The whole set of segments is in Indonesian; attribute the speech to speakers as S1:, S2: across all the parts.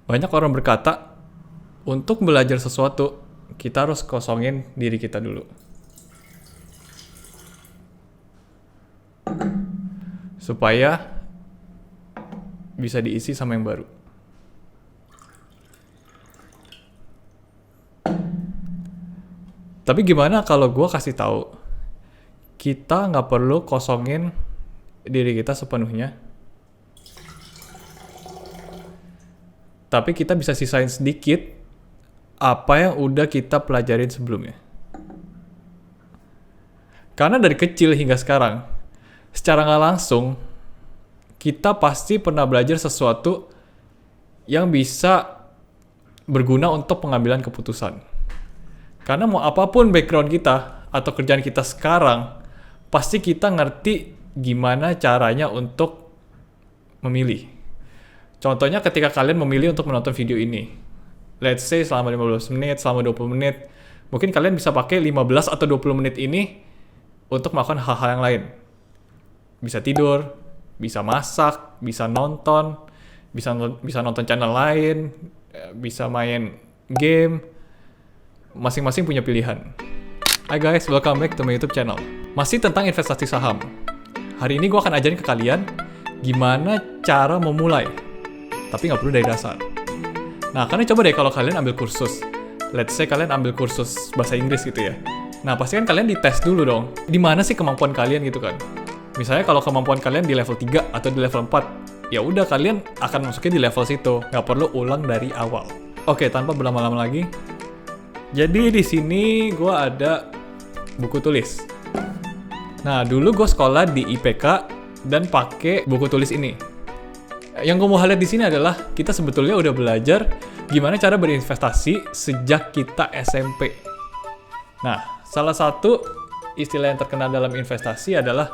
S1: Banyak orang berkata, untuk belajar sesuatu, kita harus kosongin diri kita dulu. Supaya bisa diisi sama yang baru. Tapi gimana kalau gue kasih tahu, kita nggak perlu kosongin diri kita sepenuhnya, tapi kita bisa sisain sedikit apa yang udah kita pelajarin sebelumnya. Karena dari kecil hingga sekarang, secara nggak langsung, kita pasti pernah belajar sesuatu yang bisa berguna untuk pengambilan keputusan. Karena mau apapun background kita atau kerjaan kita sekarang, pasti kita ngerti gimana caranya untuk memilih. Contohnya ketika kalian memilih untuk menonton video ini. Let's say selama 15 menit, selama 20 menit. Mungkin kalian bisa pakai 15 atau 20 menit ini untuk melakukan hal-hal yang lain. Bisa tidur, bisa masak, bisa nonton, bisa nonton channel lain, bisa main game. Masing-masing punya pilihan. Hai guys, welcome back to my YouTube channel. Masih tentang investasi saham. Hari ini gue akan ajarin ke kalian gimana cara memulai. Tapi nggak perlu dari dasar. Nah, karena coba deh kalau kalian ambil kursus. Let's say kalian ambil kursus bahasa Inggris gitu ya. Nah, pasti kan kalian dites dulu dong. Di mana sih kemampuan kalian gitu kan. Misalnya kalau kemampuan kalian di level 3 atau di level 4, ya udah kalian akan masuknya di level situ. Nggak perlu ulang dari awal. Oke, tanpa berlama-lama lagi. Jadi di sini gue ada buku tulis. Nah, dulu gue sekolah di IPK dan pakai buku tulis ini. Yang gue mau highlight di sini adalah kita sebetulnya udah belajar gimana cara berinvestasi sejak kita SMP. Nah, salah satu istilah yang terkenal dalam investasi adalah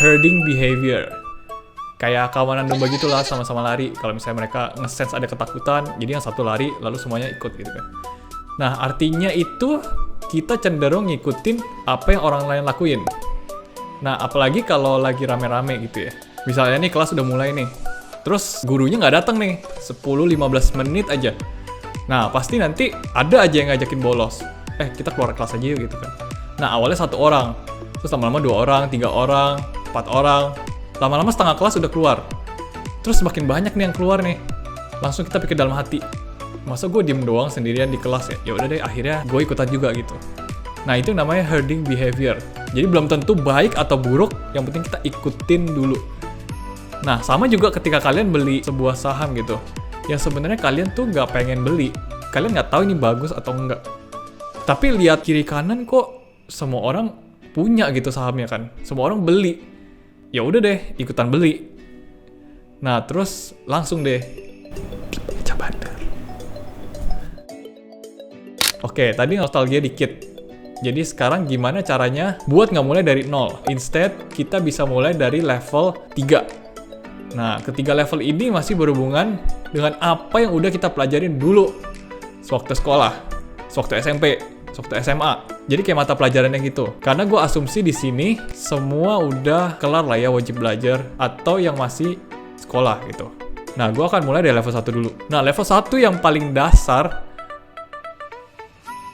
S1: herding behavior. Kayak kawanan domba gitulah, sama-sama lari. Kalau misalnya mereka nge-sense ada ketakutan, jadi yang satu lari, lalu semuanya ikut gitu kan. Nah, artinya itu kita cenderung ngikutin apa yang orang lain lakuin. Nah, apalagi kalau lagi rame-rame gitu ya. Misalnya nih kelas udah mulai nih. Terus gurunya nggak datang nih, 10-15 menit aja. Nah, pasti nanti ada aja yang ngajakin bolos. Kita keluar kelas aja yuk gitu kan. Nah, awalnya 1 orang. Terus lama-lama 2 orang, 3 orang, 4 orang. Lama-lama setengah kelas udah keluar. Terus semakin banyak nih yang keluar nih. Langsung kita pikir dalam hati, masa gue diem doang sendirian di kelas ya? Ya udah deh, akhirnya gue ikutan juga gitu. Nah, itu namanya herding behavior. Jadi belum tentu baik atau buruk, yang penting kita ikutin dulu. Nah, sama juga ketika kalian beli sebuah saham gitu, yang sebenarnya kalian tuh nggak pengen beli, kalian nggak tahu ini bagus atau enggak. Tapi lihat kiri kanan kok semua orang punya gitu sahamnya kan, semua orang beli. Ya udah deh, ikutan beli. Nah, terus langsung deh dibaca bandar. Oke, tadi nostalgia dikit. Jadi sekarang gimana caranya buat nggak mulai dari 0? Instead, kita bisa mulai dari level 3. Nah, ketiga level ini masih berhubungan dengan apa yang udah kita pelajarin dulu sewaktu sekolah, sewaktu SMP, sewaktu SMA. Jadi kayak mata pelajaran yang gitu. Karena gue asumsi di sini semua udah kelar lah ya wajib belajar atau yang masih sekolah gitu. Nah, gue akan mulai dari level 1 dulu. Nah, level 1 yang paling dasar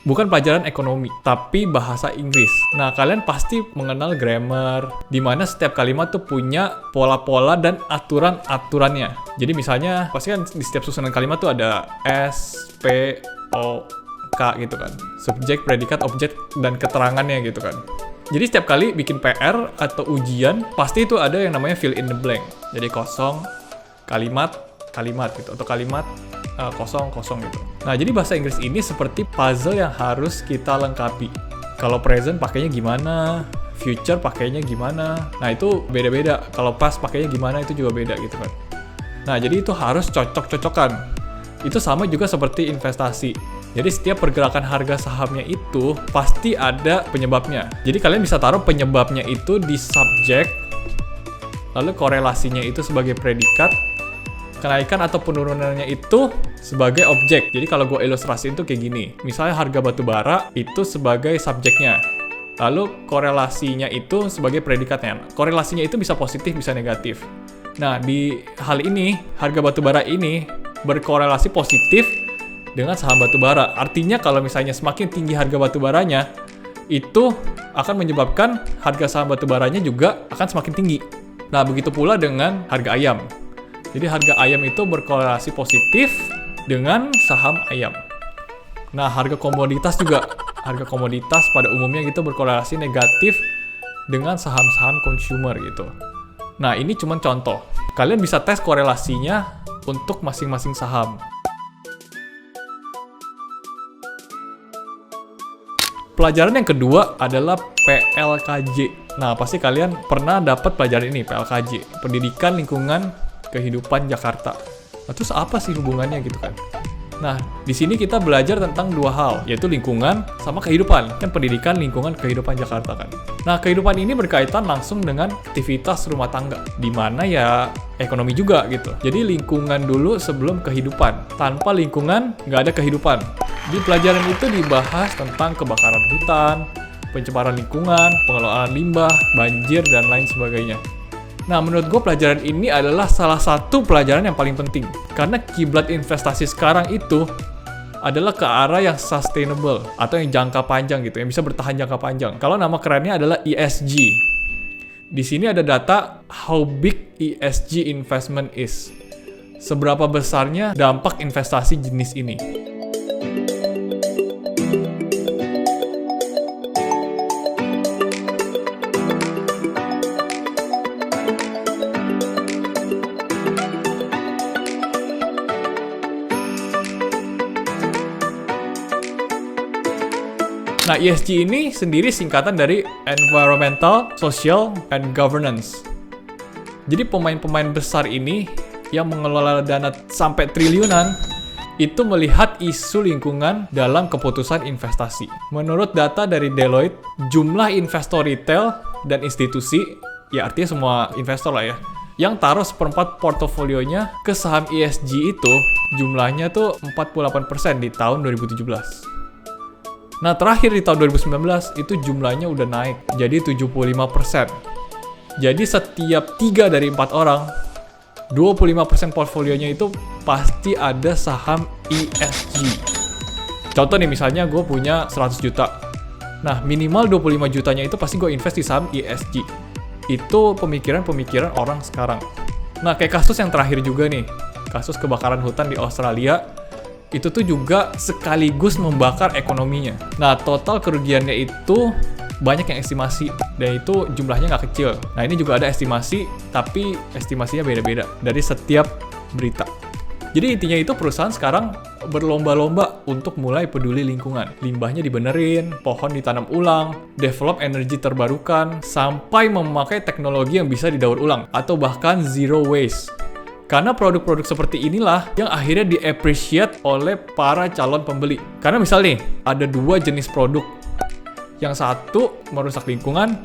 S1: bukan pelajaran ekonomi, tapi bahasa Inggris. Nah, kalian pasti mengenal grammar, di mana setiap kalimat tuh punya pola-pola dan aturan-aturannya. Jadi misalnya, pasti kan di setiap susunan kalimat tuh ada S, P, O, K gitu kan. Subjek, predikat, objek, dan keterangannya gitu kan. Jadi setiap kali bikin PR atau ujian, pasti itu ada yang namanya fill in the blank. Jadi kosong, kalimat gitu, atau kalimat kosong gitu. Nah, jadi bahasa Inggris ini seperti puzzle yang harus kita lengkapi. Kalau present pakainya gimana, future pakainya gimana. Nah, itu beda-beda. Kalau past pakainya gimana, itu juga beda gitu kan. Nah, jadi itu harus cocok-cocokan. Itu sama juga seperti investasi. Jadi setiap pergerakan harga sahamnya itu pasti ada penyebabnya. Jadi kalian bisa taruh penyebabnya itu di subjek, lalu korelasinya itu sebagai predikat, kenaikan atau penurunannya itu sebagai objek. Jadi kalau gue ilustrasiin tuh kayak gini. Misalnya harga batu bara itu sebagai subjeknya. Lalu korelasinya itu sebagai predikatnya. Korelasinya itu bisa positif, bisa negatif. Nah, di hal ini, harga batu bara ini berkorelasi positif dengan saham batubara. Artinya kalau misalnya semakin tinggi harga batubaranya, itu akan menyebabkan harga saham batubaranya juga akan semakin tinggi. Nah, begitu pula dengan harga ayam. Jadi harga ayam itu berkorelasi positif dengan saham ayam. Nah, harga komoditas juga. Harga komoditas pada umumnya gitu berkorelasi negatif dengan saham-saham consumer gitu. Nah, ini cuma contoh. Kalian bisa tes korelasinya untuk masing-masing saham. Pelajaran yang kedua adalah PLKJ. Nah, pasti kalian pernah dapat pelajaran ini, PLKJ, Pendidikan Lingkungan Kehidupan Jakarta. Nah, terus apa sih hubungannya gitu kan? Nah, di sini kita belajar tentang dua hal, yaitu lingkungan sama kehidupan. Kan pendidikan lingkungan kehidupan Jakarta kan. Nah, kehidupan ini berkaitan langsung dengan aktivitas rumah tangga, di mana ya ekonomi juga gitu. Jadi lingkungan dulu sebelum kehidupan. Tanpa lingkungan, nggak ada kehidupan. Di pelajaran itu dibahas tentang kebakaran hutan, pencemaran lingkungan, pengelolaan limbah, banjir, dan lain sebagainya. Nah, menurut gue pelajaran ini adalah salah satu pelajaran yang paling penting. Karena kiblat investasi sekarang itu adalah ke arah yang sustainable atau yang jangka panjang gitu, yang bisa bertahan jangka panjang. Kalau nama kerennya adalah ESG. Di sini ada data how big ESG investment is. Seberapa besarnya dampak investasi jenis ini. Nah, ESG ini sendiri singkatan dari Environmental, Social, and Governance. Jadi pemain-pemain besar ini yang mengelola dana sampai triliunan itu melihat isu lingkungan dalam keputusan investasi. Menurut data dari Deloitte, jumlah investor retail dan institusi, ya artinya semua investor lah ya, yang taruh seperempat portofolionya ke saham ESG itu jumlahnya tuh 48% di tahun 2017. Nah, terakhir di tahun 2019 itu jumlahnya udah naik jadi 75%. Jadi setiap 3 dari 4 orang, 25% portfolionya itu pasti ada saham ESG. Contoh nih, misalnya gue punya 100 juta. Nah, minimal 25 jutanya itu pasti gue invest di saham ESG. Itu pemikiran-pemikiran orang sekarang. Nah, kayak kasus yang terakhir juga nih, kasus kebakaran hutan di Australia, itu tuh juga sekaligus membakar ekonominya. Nah, total kerugiannya itu banyak yang estimasi, dan itu jumlahnya nggak kecil. Nah, ini juga ada estimasi, tapi estimasinya beda-beda dari setiap berita. Jadi intinya itu perusahaan sekarang berlomba-lomba untuk mulai peduli lingkungan. Limbahnya dibenerin, pohon ditanam ulang, develop energi terbarukan, sampai memakai teknologi yang bisa didaur ulang, atau bahkan zero waste. Karena produk-produk seperti inilah yang akhirnya di-appreciate oleh para calon pembeli. Karena misalnya nih, ada 2 jenis produk. Yang satu merusak lingkungan,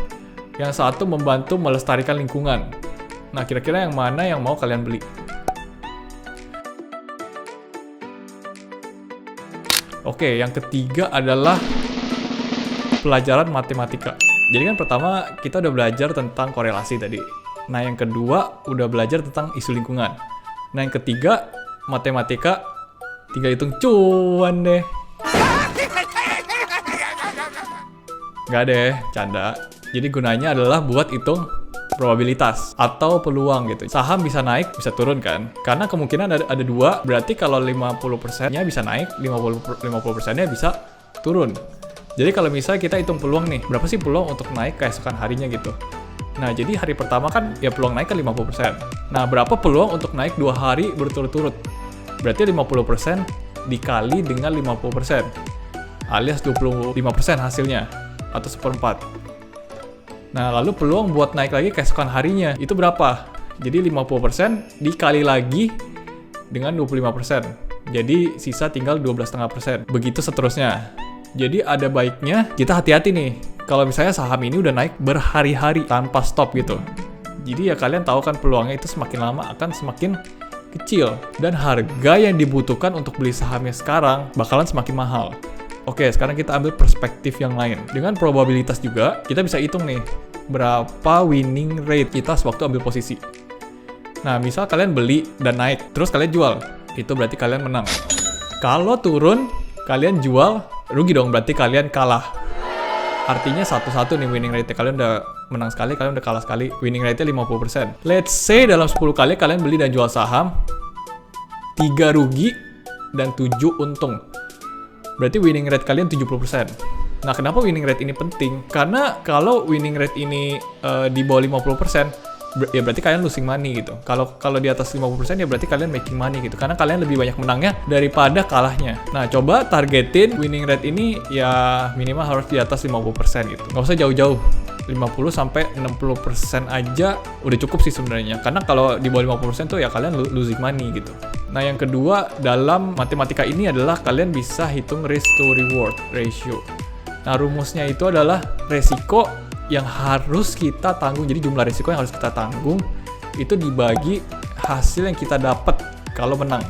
S1: yang satu membantu melestarikan lingkungan. Nah, kira-kira yang mana yang mau kalian beli? Oke, yang ketiga adalah pelajaran matematika. Jadi kan pertama kita udah belajar tentang korelasi tadi. Nah, yang kedua udah belajar tentang isu lingkungan. Nah, yang ketiga matematika, tinggal hitung cuan deh. Nggak deh, canda. Jadi gunanya adalah buat hitung probabilitas atau peluang gitu. Saham bisa naik, bisa turun kan? Karena kemungkinan ada 2, berarti kalau 50%-nya bisa naik, 50%-nya bisa turun. Jadi kalau misalnya kita hitung peluang nih, berapa sih peluang untuk naik keesokan harinya gitu? Nah, jadi hari pertama kan ya peluang naik kan 50%. Nah, berapa peluang untuk naik 2 hari berturut-turut? Berarti 50% dikali dengan 50%. Alias 25% hasilnya. Atau 1/4. Nah, lalu peluang buat naik lagi keesokan harinya, itu berapa? Jadi 50% dikali lagi dengan 25%. Jadi sisa tinggal 12,5%. Begitu seterusnya. Jadi ada baiknya kita hati-hati nih. Kalau misalnya saham ini udah naik berhari-hari tanpa stop gitu. Jadi ya kalian tahu kan peluangnya itu semakin lama akan semakin kecil. Dan harga yang dibutuhkan untuk beli sahamnya sekarang bakalan semakin mahal. Oke, sekarang kita ambil perspektif yang lain. Dengan probabilitas juga, kita bisa hitung nih berapa winning rate kita sewaktu ambil posisi. Nah, misal kalian beli dan naik, terus kalian jual. itu berarti kalian menang. Kalau turun, kalian jual, rugi dong, berarti kalian kalah. Artinya 1-1 nih winning rate-nya. Kalian udah menang sekali, kalian udah kalah sekali. Winning rate-nya 50%. Let's say dalam 10 kali kalian beli dan jual saham, 3 rugi dan 7 untung. Berarti winning rate kalian 70%. Nah, kenapa winning rate ini penting? Karena kalau winning rate ini di bawah 50%, ya berarti kalian losing money gitu. Kalau di atas 50% ya berarti kalian making money gitu. Karena kalian lebih banyak menangnya daripada kalahnya. Nah, coba targetin winning rate ini ya minimal harus di atas 50% gitu. Nggak usah jauh-jauh. 50-60% aja udah cukup sih sebenarnya. Karena kalau di bawah 50% tuh ya kalian losing money gitu. Nah, yang kedua dalam matematika ini adalah kalian bisa hitung risk to reward ratio. Nah, rumusnya itu adalah resiko yang harus kita tanggung. Jadi jumlah risiko yang harus kita tanggung itu dibagi hasil yang kita dapat kalau menang.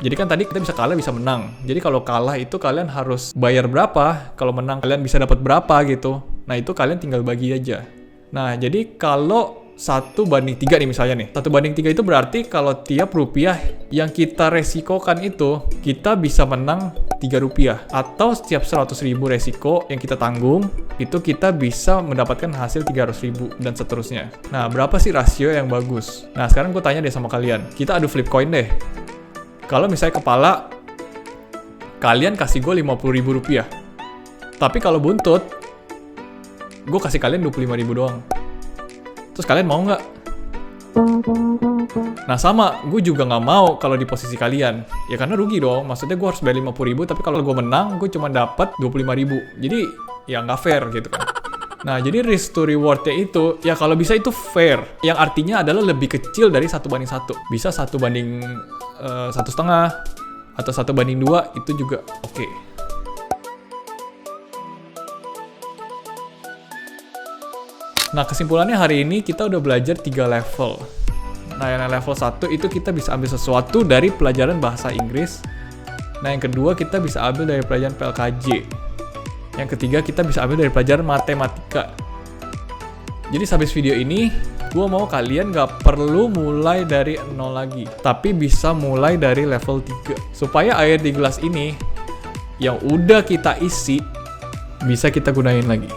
S1: Jadi kan tadi kita bisa kalah bisa menang. Jadi kalau kalah itu kalian harus bayar berapa, kalau menang kalian bisa dapat berapa gitu. Nah, itu kalian tinggal bagi aja. Nah, jadi kalau 1/3 nih misalnya nih. 1/3 itu berarti kalau tiap rupiah yang kita resikokan itu, kita bisa menang 3 rupiah. Atau setiap 100.000 resiko yang kita tanggung, itu kita bisa mendapatkan hasil 300.000 dan seterusnya. Nah, berapa sih rasio yang bagus? Nah, sekarang gue tanya deh sama kalian. Kita adu flip coin deh. Kalau misalnya kepala, kalian kasih gue 50.000 rupiah. Tapi kalau buntut, gue kasih kalian 25.000 doang. Terus kalian mau nggak? Nah, sama, gue juga nggak mau kalau di posisi kalian. Ya karena rugi dong, maksudnya gue harus bayar 50.000, tapi kalau gue menang, gue cuma dapat 25.000. Jadi, ya nggak fair gitu kan. Nah, jadi risk to reward-nya itu, ya kalau bisa itu fair. Yang artinya adalah lebih kecil dari 1/1. Bisa 1/1,5, atau 1/2, itu juga oke. Nah, kesimpulannya hari ini kita udah belajar 3 level. Nah, yang level 1 itu kita bisa ambil sesuatu dari pelajaran bahasa Inggris. Nah, yang kedua kita bisa ambil dari pelajaran PLKJ. Yang ketiga kita bisa ambil dari pelajaran matematika. Jadi habis video ini, gue mau kalian gak perlu mulai dari 0 lagi. Tapi bisa mulai dari level 3. Supaya air di gelas ini, yang udah kita isi, bisa kita gunain lagi.